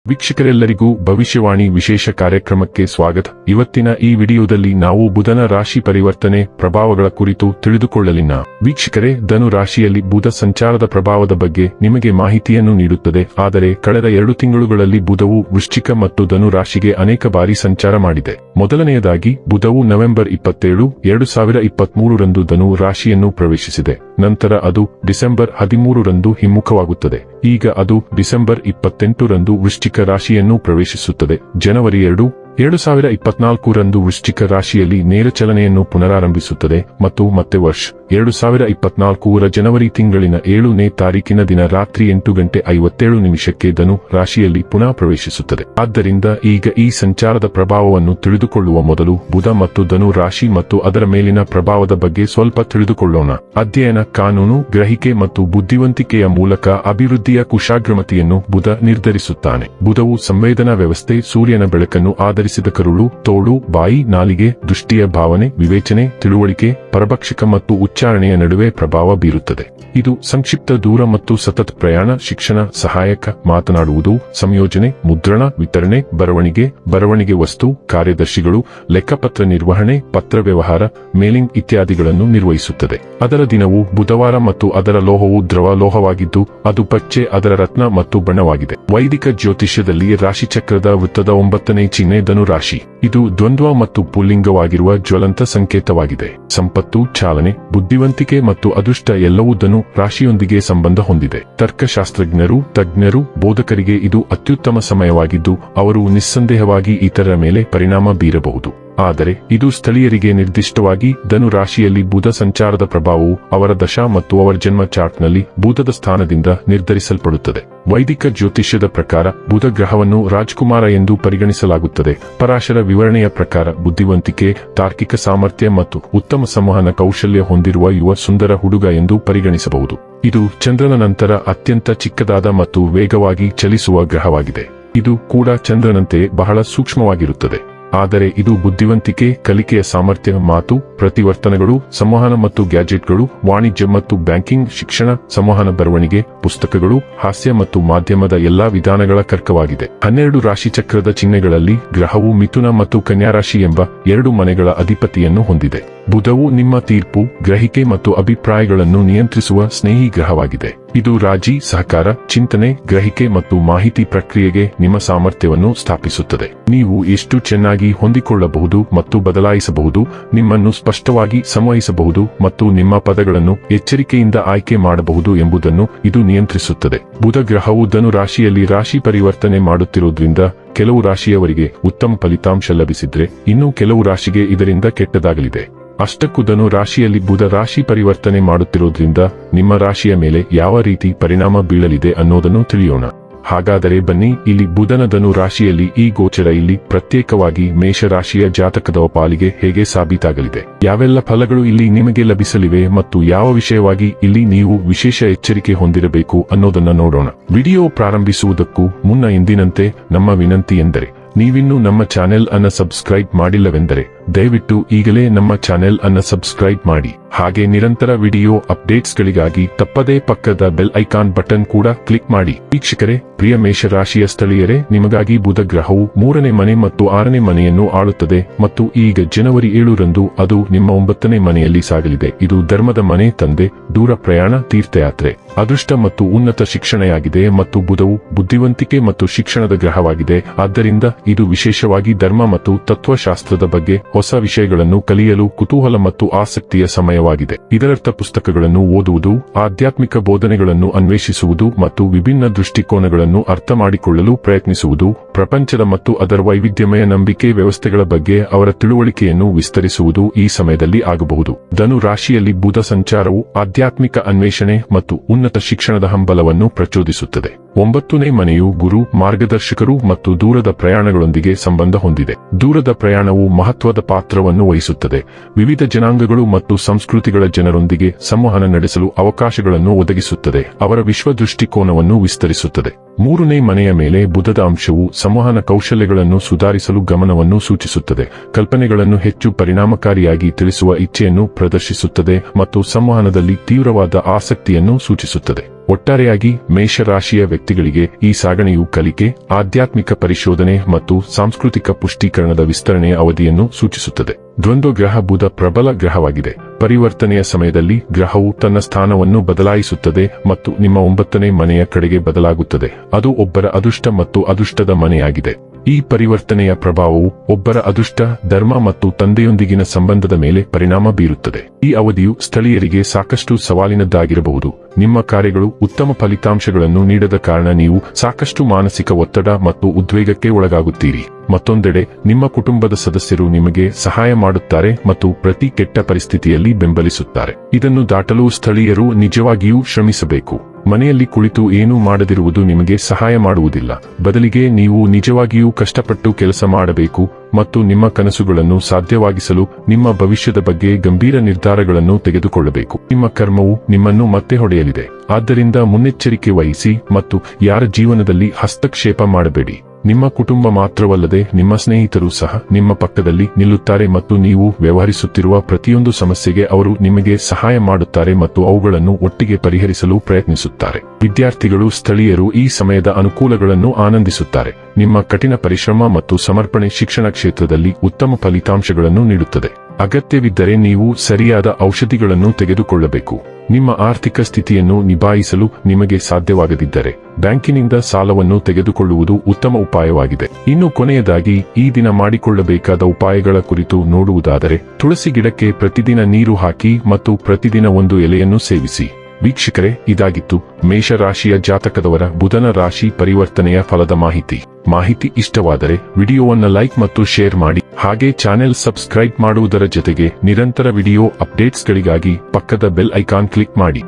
ವೀಕ್ಷಕರೆಲ್ಲರಿಗೂ ಭವಿಷ್ಯವಾಣಿ ವಿಶೇಷ ಕಾರ್ಯಕ್ರಮಕ್ಕೆ ಸ್ವಾಗತ. ಇವತ್ತಿನ ಈ ವಿಡಿಯೋದಲ್ಲಿ ನಾವು ಬುಧನ ರಾಶಿ ಪರಿವರ್ತನೆ ಪ್ರಭಾವಗಳ ಕುರಿತು ತಿಳಿದುಕೊಳ್ಳಲಿನ. ವೀಕ್ಷಕರೇ, ಧನು ರಾಶಿಯಲ್ಲಿ ಬುಧ ಸಂಚಾರದ ಪ್ರಭಾವದ ಬಗ್ಗೆ ನಿಮಗೆ ಮಾಹಿತಿಯನ್ನು ನೀಡುತ್ತದೆ. ಆದರೆ ಕಳೆದ 2 ತಿಂಗಳುಗಳಲ್ಲಿ ಬುಧವು ವೃಶ್ಚಿಕ ಮತ್ತು ಧನು ರಾಶಿಗೆ ಅನೇಕ ಬಾರಿ ಸಂಚಾರ ಮಾಡಿದೆ. ಮೊದಲನೆಯದಾಗಿ ಬುಧವು ನವೆಂಬರ್ 27, 2023 ರಂದು ಧನು ರಾಶಿಯನ್ನು ಪ್ರವೇಶಿಸಿದೆ. ನಂತರ ಅದು ಡಿಸೆಂಬರ್ 13 ರಂದು ಹಿಮ್ಮುಖವಾಗುತ್ತದೆ. ಈಗ ಅದು ಡಿಸೆಂಬರ್ 28 ರಂದು ವೃಶ್ಚಿಕ ರಾಶಿಯನ್ನು ಪ್ರವೇಶಿಸುತ್ತದೆ. ಜನವರಿ 2, 2024 ರಂದು ವೃಶ್ಚಿಕ ರಾಶಿಯಲ್ಲಿ ನೇರ ಚಲನೆಯನ್ನು ಪುನರಾರಂಭಿಸುತ್ತದೆ ಮತ್ತು ಮತ್ತೆ ವರ್ಷ 2024 ಜನವರಿ ತಿಂಗಳಿನ 7ನೇ ತಾರೀಕಿನ ದಿನ ರಾತ್ರಿ 8:57 ಧನು ರಾಶಿಯಲ್ಲಿ ಪುನಃ ಪ್ರವೇಶಿಸುತ್ತದೆ. ಆದ್ದರಿಂದ ಈಗ ಈ ಸಂಚಾರದ ಪ್ರಭಾವವನ್ನು ತಿಳಿದುಕೊಳ್ಳುವ ಮೊದಲು ಬುಧ ಮತ್ತು ಧನು ರಾಶಿ ಮತ್ತು ಅದರ ಮೇಲಿನ ಪ್ರಭಾವದ ಬಗ್ಗೆ ಸ್ವಲ್ಪ ತಿಳಿದುಕೊಳ್ಳೋಣ. ಅಧ್ಯಯನ, ಕಾನೂನು, ಗ್ರಹಿಕೆ ಮತ್ತು ಬುದ್ಧಿವಂತಿಕೆಯ ಮೂಲಕ ಅಭಿವೃದ್ಧಿಯ ಕುಶಾಗ್ರಮತಿಯನ್ನು ಬುಧ ನಿರ್ಧರಿಸುತ್ತಾನೆ. ಬುಧವು ಸಂವೇದನಾ ವ್ಯವಸ್ಥೆ, ಸೂರ್ಯನ ಬೆಳಕನ್ನು ಆಧರಿಸಿದ ಕರುಳು, ತೋಳು, ಬಾಯಿ, ನಾಲಿಗೆ, ದೃಷ್ಟಿಯ ಭಾವನೆ, ವಿವೇಚನೆ, ತಿಳುವಳಿಕೆ, ಪರಭಕ್ಷಕ ಮತ್ತು ಉಚ್ಚಾರಣೆಯ ನಡುವೆ ಪ್ರಭಾವ ಬೀರುತ್ತದೆ. ಇದು ಸಂಕ್ಷಿಪ್ತ ದೂರ ಮತ್ತು ಸತತ ಪ್ರಯಾಣ, ಶಿಕ್ಷಣ, ಸಹಾಯಕ, ಮಾತನಾಡುವುದು, ಸಂಯೋಜನೆ, ಮುದ್ರಣ, ವಿತರಣೆ, ಬರವಣಿಗೆ ವಸ್ತು, ಕಾರ್ಯದರ್ಶಿಗಳು, ಲೆಕ್ಕಪತ್ರ ನಿರ್ವಹಣೆ, ಪತ್ರ ವ್ಯವಹಾರ, ಮೇಲಿಂಗ್ ಇತ್ಯಾದಿಗಳನ್ನು ನಿರ್ವಹಿಸುತ್ತದೆ. ಅದರ ದಿನವು ಬುಧವಾರ ಮತ್ತು ಅದರ ಲೋಹವು ದ್ರವ ಲೋಹವಾಗಿದ್ದು ಅದು ಪಚ್ಚೆ, ಅದರ ರತ್ನ ಮತ್ತು ಬಣ್ಣವಾಗಿದೆ. ವೈದಿಕ ಜ್ಯೋತಿಷ್ಯದಲ್ಲಿ ರಾಶಿಚಕ್ರದ ವೃತ್ತದ 9ನೇ ಚಿಹ್ನೆ ಧನು ರಾಶಿ. ಇದು ದ್ವಂದ್ವ ಮತ್ತು ಪುಲ್ಲಿಂಗವಾಗಿರುವ ಜ್ವಲಂತ ಸಂಕೇತವಾಗಿದೆ. ಸಂಪತ್ತು, ಚಾಲನೆ, ಬುದ್ಧಿವಂತಿಕೆ ಮತ್ತು ಅದೃಷ್ಟ ಎಲ್ಲವೂ ಧನು ರಾಶಿಯೊಂದಿಗೆ ಸಂಬಂಧ ಹೊಂದಿದೆ. ತರ್ಕಶಾಸ್ತ್ರಜ್ಞರು, ತಜ್ಞರು, ಬೋಧಕರಿಗೆ ಇದು ಅತ್ಯುತ್ತಮ ಸಮಯವಾಗಿದ್ದು ಅವರು ನಿಸ್ಸಂದೇಹವಾಗಿ ಇತರರ ಮೇಲೆ ಪರಿಣಾಮ ಬೀರಬಹುದು. ಆದರೆ ಇದು ಸ್ಥಳೀಯರಿಗೆ ನಿರ್ದಿಷ್ಟವಾಗಿ ಧನು ರಾಶಿಯಲ್ಲಿ ಬುಧ ಸಂಚಾರದ ಪ್ರಭಾವವು ಅವರ ದಶಾ ಮತ್ತು ಅವರ ಜನ್ಮ ಚಾರ್ಟ್ನಲ್ಲಿ ಬುಧದ ಸ್ಥಾನದಿಂದ ನಿರ್ಧರಿಸಲ್ಪಡುತ್ತದೆ. ವೈದಿಕ ಜ್ಯೋತಿಷ್ಯದ ಪ್ರಕಾರ ಬುಧ ಗ್ರಹವನ್ನು ರಾಜ್ಕುಮಾರ ಎಂದು ಪರಿಗಣಿಸಲಾಗುತ್ತದೆ. ಪರಾಶರ ವಿವರಣೆಯ ಪ್ರಕಾರ ಬುದ್ಧಿವಂತಿಕೆ, ತಾರ್ಕಿಕ ಸಾಮರ್ಥ್ಯ ಮತ್ತು ಉತ್ತಮ ಸಂವಹನ ಕೌಶಲ್ಯ ಹೊಂದಿರುವ ಯುವ ಸುಂದರ ಹುಡುಗ ಎಂದು ಪರಿಗಣಿಸಬಹುದು. ಇದು ಚಂದ್ರನ ನಂತರ ಅತ್ಯಂತ ಚಿಕ್ಕದಾದ ಮತ್ತು ವೇಗವಾಗಿ ಚಲಿಸುವ ಗ್ರಹವಾಗಿದೆ. ಇದು ಕೂಡ ಚಂದ್ರನಂತೆ ಬಹಳ ಸೂಕ್ಷ್ಮವಾಗಿರುತ್ತದೆ. ಆದರೆ ಇದು ಬುದ್ಧಿವಂತಿಕೆ, ಕಲಿಕೆಯ ಸಾಮರ್ಥ್ಯ, ಮಾತು, ಪ್ರತಿವರ್ತನೆಗಳು, ಸಂವಹನ ಮತ್ತು ಗ್ಯಾಜೆಟ್ಗಳು, ವಾಣಿಜ್ಯ ಮತ್ತು ಬ್ಯಾಂಕಿಂಗ್, ಶಿಕ್ಷಣ, ಸಂವಹನ, ಬರವಣಿಗೆ, ಪುಸ್ತಕಗಳು, ಹಾಸ್ಯ ಮತ್ತು ಮಾಧ್ಯಮದ ಎಲ್ಲಾ ವಿಧಾನಗಳ ಕರ್ಕವಾಗಿದೆ. 12 ರಾಶಿಚಕ್ರದ ಚಿಹ್ನೆಗಳಲ್ಲಿ ಗ್ರಹವು ಮಿಥುನ ಮತ್ತು ಕನ್ಯಾ ರಾಶಿ ಎಂಬ 2 ಮನೆಗಳ ಅಧಿಪತಿಯನ್ನು ಹೊಂದಿದೆ. ಬುಧವು ನಿಮ್ಮ ತೀರ್ಪು, ಗ್ರಹಿಕೆ ಮತ್ತು ಅಭಿಪ್ರಾಯಗಳನ್ನು ನಿಯಂತ್ರಿಸುವ ಸ್ನೇಹಿ ಗ್ರಹವಾಗಿದೆ. ಇದು ರಾಜಿ, ಸಹಕಾರ, ಚಿಂತನೆ, ಗ್ರಹಿಕೆ ಮತ್ತು ಮಾಹಿತಿ ಪ್ರಕ್ರಿಯೆಗೆ ನಿಮ್ಮ ಸಾಮರ್ಥ್ಯವನ್ನು ಸ್ಥಾಪಿಸುತ್ತದೆ. ನೀವು ಎಷ್ಟು ಚೆನ್ನಾಗಿ ಹೊಂದಿಕೊಳ್ಳಬಹುದು ಮತ್ತು ಬದಲಾಯಿಸಬಹುದು, ನಿಮ್ಮನ್ನು ಸ್ಪಷ್ಟವಾಗಿ ಸಂವಹಿಸಬಹುದು ಮತ್ತು ನಿಮ್ಮ ಪದಗಳನ್ನು ಎಚ್ಚರಿಕೆಯಿಂದ ಆಯ್ಕೆ ಮಾಡಬಹುದು ಎಂಬುದನ್ನು ಇದು ನಿಯಂತ್ರಿಸುತ್ತದೆ. ಬುಧ ಗ್ರಹವು ಧನು ರಾಶಿಯಲ್ಲಿ ರಾಶಿ ಪರಿವರ್ತನೆ ಮಾಡುತ್ತಿರುವುದರಿಂದ ಕೆಲವು ರಾಶಿಯವರಿಗೆ ಉತ್ತಮ ಫಲಿತಾಂಶ ಲಭಿಸಿದ್ರೆ ಇನ್ನು ಕೆಲವು ರಾಶಿಗೆ ಇದರಿಂದ ಕೆಟ್ಟದಾಗಲಿದೆ. ಅಷ್ಟಕ್ಕೂ ಧನು ರಾಶಿಯಲ್ಲಿ ಬುಧ ರಾಶಿ ಪರಿವರ್ತನೆ ಮಾಡುತ್ತಿರುವುದರಿಂದ ನಿಮ್ಮ ರಾಶಿಯ ಮೇಲೆ ಯಾವ ರೀತಿ ಪರಿಣಾಮ ಬೀಳಲಿದೆ ಅನ್ನೋದನ್ನು ತಿಳಿಯೋಣ. ಹಾಗಾದರೆ ಬನ್ನಿ, ಇಲ್ಲಿ ಬುಧನ ಧನು ರಾಶಿಯಲ್ಲಿ ಈ ಗೋಚರ ಇಲ್ಲಿ ಪ್ರತ್ಯೇಕವಾಗಿ ಮೇಷರಾಶಿಯ ಜಾತಕದ ಪಾಲಿಗೆ ಹೇಗೆ ಸಾಬೀತಾಗಲಿದೆ, ಯಾವೆಲ್ಲ ಫಲಗಳು ಇಲ್ಲಿ ನಿಮಗೆ ಲಭಿಸಲಿವೆ ಮತ್ತು ಯಾವ ವಿಷಯವಾಗಿ ಇಲ್ಲಿ ನೀವು ವಿಶೇಷ ಎಚ್ಚರಿಕೆ ಹೊಂದಿರಬೇಕು ಅನ್ನೋದನ್ನ ನೋಡೋಣ. ವಿಡಿಯೋ ಪ್ರಾರಂಭಿಸುವುದಕ್ಕೂ ಮುನ್ನ ಎಂದಿನಂತೆ ನಮ್ಮ ವಿನಂತಿ ಎಂದರೆ ನೀವಿನ್ನೂ ನಮ್ಮ ಚಾನೆಲ್ ಅನ್ನು ಸಬ್ಸ್ಕ್ರೈಬ್ ಮಾಡಿಲ್ಲವೆಂದರೆ ದಯವಿಟ್ಟು ಈಗಲೇ ನಮ್ಮ ಚಾನೆಲ್ ಅನ್ನು ಸಬ್ಸ್ಕ್ರೈಬ್ ಮಾಡಿ. ಹಾಗೆ ನಿರಂತರ ವಿಡಿಯೋ ಅಪ್ಡೇಟ್ಸ್ಗಳಿಗಾಗಿ ತಪ್ಪದೇ ಪಕ್ಕದ ಬೆಲ್ ಐಕಾನ್ ಬಟನ್ ಕೂಡ ಕ್ಲಿಕ್ ಮಾಡಿ. ವೀಕ್ಷಕರೇ, ಪ್ರಿಯ ಮೇಷರಾಶಿಯ ಸ್ಥಳೀಯರೇ, ನಿಮಗಾಗಿ ಬುಧ ಗ್ರಹವು 3ನೇ ಮನೆ ಮತ್ತು 6ನೇ ಮನೆಯನ್ನು ಆಳುತ್ತದೆ ಮತ್ತು ಈಗ ಜನವರಿ 7 ರಂದು ಅದು ನಿಮ್ಮ 9ನೇ ಮನೆಯಲ್ಲಿ ಸಾಗಲಿದೆ. ಇದು ಧರ್ಮದ ಮನೆ, ತಂದೆ, ದೂರ ಪ್ರಯಾಣ, ತೀರ್ಥಯಾತ್ರೆ, ಅದೃಷ್ಟ ಮತ್ತು ಉನ್ನತ ಶಿಕ್ಷಣಯಾಗಿದೆ ಮತ್ತು ಬುಧವು ಬುದ್ಧಿವಂತಿಕೆ ಮತ್ತು ಶಿಕ್ಷಣದ ಗ್ರಹವಾಗಿದೆ. ಆದ್ದರಿಂದ ಇದು ವಿಶೇಷವಾಗಿ ಧರ್ಮ ಮತ್ತು ತತ್ವಶಾಸ್ತ್ರದ ಬಗ್ಗೆ ಹೊಸ ವಿಷಯಗಳನ್ನು ಕಲಿಯಲು ಕುತೂಹಲ ಮತ್ತು ಆಸಕ್ತಿಯ ಸಮಯವಾಗಿದೆ. ಇದರರ್ಥ ಪುಸ್ತಕಗಳನ್ನು ಓದುವುದು, ಆಧ್ಯಾತ್ಮಿಕ ಬೋಧನೆಗಳನ್ನು ಅನ್ವೇಷಿಸುವುದು ಮತ್ತು ವಿಭಿನ್ನ ದೃಷ್ಟಿಕೋನಗಳನ್ನು ಅರ್ಥ ಮಾಡಿಕೊಳ್ಳಲು ಪ್ರಯತ್ನಿಸುವುದು, ಪ್ರಪಂಚದ ಮತ್ತು ಅದರ ವೈವಿಧ್ಯಮಯ ನಂಬಿಕೆ ವ್ಯವಸ್ಥೆಗಳ ಬಗ್ಗೆ ಅವರ ತಿಳುವಳಿಕೆಯನ್ನು ವಿಸ್ತರಿಸುವುದು ಈ ಸಮಯದಲ್ಲಿ ಆಗಬಹುದು. ಧನು ರಾಶಿಯಲ್ಲಿ ಬುಧ ಸಂಚಾರವು ಆಧ್ಯಾತ್ಮಿಕ ಅನ್ವೇಷಣೆ ಮತ್ತು ಉನ್ನತ ಶಿಕ್ಷಣದ ಹಂಬಲವನ್ನು ಪ್ರಚೋದಿಸುತ್ತದೆ. 9ನೇ ಮನೆಯು ಗುರು, ಮಾರ್ಗದರ್ಶಕರು ಮತ್ತು ದೂರದ ಪ್ರಯಾಣಗಳೊಂದಿಗೆ ಸಂಬಂಧ ಹೊಂದಿದೆ. ದೂರದ ಪ್ರಯಾಣವು ಮಹತ್ವದ ಪಾತ್ರವನ್ನು ವಹಿಸುತ್ತದೆ. ವಿವಿಧ ಜನಾಂಗಗಳು ಮತ್ತು ಸಂಸ್ಕೃತಿಗಳ ಜನರೊಂದಿಗೆ ಸಂವಹನ ನಡೆಸಲು ಅವಕಾಶಗಳನ್ನು ಒದಗಿಸುತ್ತದೆ. ಅವರ ವಿಶ್ವ ದೃಷ್ಟಿಕೋನವನ್ನು ವಿಸ್ತರಿಸುತ್ತದೆ. 3ನೇ ಮನೆಯ ಮೇಲೆ ಬುಧದ ಅಂಶವು ಸಂವಹನ ಕೌಶಲ್ಯಗಳನ್ನು ಸುಧಾರಿಸಲು ಗಮನವನ್ನು ಸೂಚಿಸುತ್ತದೆ. ಕಲ್ಪನೆಗಳನ್ನು ಹೆಚ್ಚು ಪರಿಣಾಮಕಾರಿಯಾಗಿ ತಿಳಿಸುವ ಇಚ್ಛೆಯನ್ನು ಪ್ರದರ್ಶಿಸುತ್ತದೆ ಮತ್ತು ಸಂವಹನದಲ್ಲಿ ತೀವ್ರವಾದ ಆಸಕ್ತಿಯನ್ನು ಸೂಚಿಸುತ್ತದೆ. ಒಟ್ಟಾರೆಯಾಗಿ ಮೇಷರಾಶಿಯ ವ್ಯಕ್ತಿಗಳಿಗೆ ಈ ಸಾಗಣೆಯು ಕಲಿಕೆ, ಆಧ್ಯಾತ್ಮಿಕ ಪರಿಶೋಧನೆ ಮತ್ತು ಸಾಂಸ್ಕೃತಿಕ ಪುಷ್ಟೀಕರಣದ ವಿಸ್ತರಣೆಯ ಅವಧಿಯನ್ನು ಸೂಚಿಸುತ್ತದೆ. ದ್ವಂದ್ವ ಗ್ರಹ ಬುಧ ಪ್ರಬಲ ಗ್ರಹವಾಗಿದೆ. ಪರಿವರ್ತನೆಯ ಸಮಯದಲ್ಲಿ ಗ್ರಹವು ತನ್ನ ಸ್ಥಾನವನ್ನು ಬದಲಾಯಿಸುತ್ತದೆ ಮತ್ತು ನಿಮ್ಮ 9ನೇ ಮನೆಯ ಕಡೆಗೆ ಬದಲಾಗುತ್ತದೆ. ಅದು ಒಬ್ಬರ ಅದೃಷ್ಟ ಮತ್ತು ಅದೃಷ್ಟದ ಮನೆಯಾಗಿದೆ. ಈ ಪರಿವರ್ತನೆಯ ಪ್ರಭಾವವು ಒಬ್ಬರ ಅದೃಷ್ಟ, ಧರ್ಮ ಮತ್ತು ತಂದೆಯೊಂದಿಗಿನ ಸಂಬಂಧದ ಮೇಲೆ ಪರಿಣಾಮ ಬೀರುತ್ತದೆ. ಈ ಅವಧಿಯು ಸ್ಥಳೀಯರಿಗೆ ಸಾಕಷ್ಟು ಸವಾಲಿನದ್ದಾಗಿರಬಹುದು. ನಿಮ್ಮ ಕಾರ್ಯಗಳು ಉತ್ತಮ ಫಲಿತಾಂಶಗಳನ್ನು ನೀಡದ ಕಾರಣ ನೀವು ಸಾಕಷ್ಟು ಮಾನಸಿಕ ಒತ್ತಡ ಮತ್ತು ಉದ್ವೇಗಕ್ಕೆ ಒಳಗಾಗುತ್ತೀರಿ. ಮತ್ತೊಂದೆಡೆ ನಿಮ್ಮ ಕುಟುಂಬದ ಸದಸ್ಯರು ನಿಮಗೆ ಸಹಾಯ ಮಾಡುತ್ತಾರೆ ಮತ್ತು ಪ್ರತಿ ಕೆಟ್ಟ ಪರಿಸ್ಥಿತಿಯಲ್ಲಿ ಬೆಂಬಲಿಸುತ್ತಾರೆ. ಇದನ್ನು ದಾಟಲು ಸ್ಥಳೀಯರು ನಿಜವಾಗಿಯೂ ಶ್ರಮಿಸಬೇಕು. ಮನೆಯಲ್ಲಿ ಕುಳಿತು ಏನೂ ಮಾಡದಿರುವುದು ನಿಮಗೆ ಸಹಾಯ ಮಾಡುವುದಿಲ್ಲ. ಬದಲಿಗೆ ನೀವು ನಿಜವಾಗಿಯೂ ಕಷ್ಟಪಟ್ಟು ಕೆಲಸ ಮಾಡಬೇಕು ಮತ್ತು ನಿಮ್ಮ ಕನಸುಗಳನ್ನು ಸಾಧ್ಯವಾಗಿಸಲು ನಿಮ್ಮ ಭವಿಷ್ಯದ ಬಗ್ಗೆ ಗಂಭೀರ ನಿರ್ಧಾರಗಳನ್ನು ತೆಗೆದುಕೊಳ್ಳಬೇಕು. ನಿಮ್ಮ ಕರ್ಮವು ನಿಮ್ಮನ್ನು ಮತ್ತೆ ಹೊಡೆಯಲಿದೆ. ಆದ್ದರಿಂದ ಮುನ್ನೆಚ್ಚರಿಕೆ ವಹಿಸಿ ಮತ್ತು ಯಾರ ಜೀವನದಲ್ಲಿ ಹಸ್ತಕ್ಷೇಪ ಮಾಡಬೇಡಿ. ನಿಮ್ಮ ಕುಟುಂಬ ಮಾತ್ರವಲ್ಲದೆ ನಿಮ್ಮ ಸ್ನೇಹಿತರು ಸಹ ನಿಮ್ಮ ಪಕ್ಕದಲ್ಲಿ ನಿಲ್ಲುತ್ತಾರೆ ಮತ್ತು ನೀವು ವ್ಯವಹರಿಸುತ್ತಿರುವ ಪ್ರತಿಯೊಂದು ಸಮಸ್ಯೆಗೆ ಅವರು ನಿಮಗೆ ಸಹಾಯ ಮಾಡುತ್ತಾರೆ ಮತ್ತು ಅವುಗಳನ್ನು ಒಟ್ಟಿಗೆ ಪರಿಹರಿಸಲು ಪ್ರಯತ್ನಿಸುತ್ತಾರೆ. ವಿದ್ಯಾರ್ಥಿಗಳು, ಸ್ಥಳೀಯರು ಈ ಸಮಯದ ಅನುಕೂಲಗಳನ್ನು ಆನಂದಿಸುತ್ತಾರೆ. ನಿಮ್ಮ ಕಠಿಣ ಪರಿಶ್ರಮ ಮತ್ತು ಸಮರ್ಪಣೆ ಶಿಕ್ಷಣ ಕ್ಷೇತ್ರದಲ್ಲಿ ಉತ್ತಮ ಫಲಿತಾಂಶಗಳನ್ನು ನೀಡುತ್ತದೆ. ಅಗತ್ಯವಿದ್ದರೆ ನೀವು ಸರಿಯಾದ ಔಷಧಿಗಳನ್ನು ತೆಗೆದುಕೊಳ್ಳಬೇಕು. ನಿಮ್ಮ ಆರ್ಥಿಕ ಸ್ಥಿತಿಯನ್ನು ನಿಭಾಯಿಸಲು ನಿಮಗೆ ಸಾಧ್ಯವಾಗದಿದ್ದರೆ ಬ್ಯಾಂಕಿನಿಂದ ಸಾಲವನ್ನು ತೆಗೆದುಕೊಳ್ಳುವುದು ಉತ್ತಮ ಉಪಾಯವಾಗಿದೆ. ಇನ್ನು ಕೊನೆಯದಾಗಿ ಈ ದಿನ ಮಾಡಿಕೊಳ್ಳಬೇಕಾದ ಉಪಾಯಗಳ ಕುರಿತು ನೋಡುವುದಾದರೆ, ತುಳಸಿ ಗಿಡಕ್ಕೆ ಪ್ರತಿದಿನ ನೀರು ಹಾಕಿ ಮತ್ತು ಪ್ರತಿದಿನ ಒಂದು ಎಲೆಯನ್ನು ಸೇವಿಸಿ. ವೀಕ್ಷಕರೇ, ಇದಾಗಿತ್ತು ಮೇಷರಾಶಿಯ ಜಾತಕದವರ ಬುಧನ ರಾಶಿ ಪರಿವರ್ತನೆಯ ಫಲದ ಮಾಹಿತಿ ಇಷ್ಟವಾದರೆ ವಿಡಿಯೋವನ್ನು ಲೈಕ್ ಮತ್ತು ಶೇರ್ ಮಾಡಿ. ಹಾಗೆ ಚಾನೆಲ್ ಸಬ್ಸ್ಕ್ರೈಬ್ ಮಾಡುವುದರ ಜೊತೆಗೆ ನಿರಂತರ ವಿಡಿಯೋ ಅಪ್ಡೇಟ್ಸ್ಗಳಿಗಾಗಿ ಪಕ್ಕದ ಬೆಲ್ ಐಕಾನ್ ಕ್ಲಿಕ್ ಮಾಡಿ.